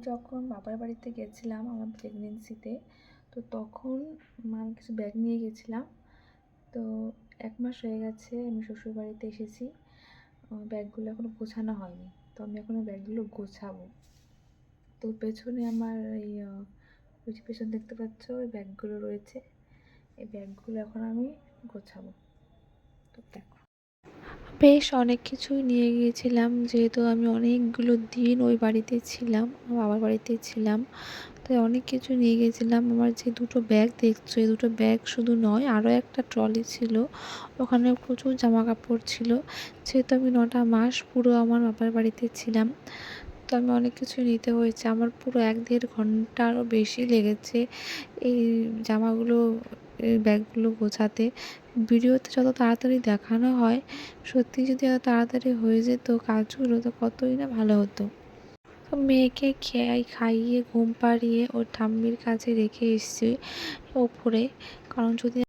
যখন বাবার বাড়িতে গেছিলাম আমার প্রেগনেন্সিতে, তো তখন আমি কিছু ব্যাগ নিয়ে গেছিলাম। তো 1 মাস হয়ে গেছে আমি শ্বশুরবাড়িতে এসেছি। ব্যাগগুলো এখনও গোছানো হয়নি। তো আমি এখন ওই ব্যাগগুলো গোছাবো। তো পেছনে আমার ওই যে পেছনে দেখতে পাচ্ছ ওই ব্যাগগুলো রয়েছে। এই ব্যাগগুলো এখন আমি গোছাবো। তো দেখো, বেশ অনেক কিছুই নিয়ে গিয়েছিলাম, যেহেতু আমি অনেকগুলো দিন ওই বাড়িতে ছিলাম, আমার বাবার বাড়িতে ছিলাম। তাই অনেক কিছু নিয়ে গেছিলাম। আমার যে 2টো ব্যাগ দেখছো, এই 2টো ব্যাগ শুধু নয়, আরও একটা ট্রলি ছিল, ওখানে প্রচুর জামা কাপড় ছিল। যেহেতু আমি 9টা মাস পুরো আমার বাবার বাড়িতে ছিলাম, তো আমি অনেক কিছু নিতে হয়েছে। আমার পুরো 1-1.5 ঘন্টারও বেশি লেগেছে এই জামাগুলো, এই ব্যাগগুলো গোছাতে। ভিডিওতে যত তাড়াতাড়ি দেখানো হয়, সত্যি যদি এত তাড়াতাড়ি হয়ে যেত কাজগুলো, তো কতই না ভালো হতো। তো মেয়েকে খাইয়ে ঘুম পাড়িয়ে ওর ঠাম্মির কাছে রেখে এসেছি ওপরে, কারণ যদি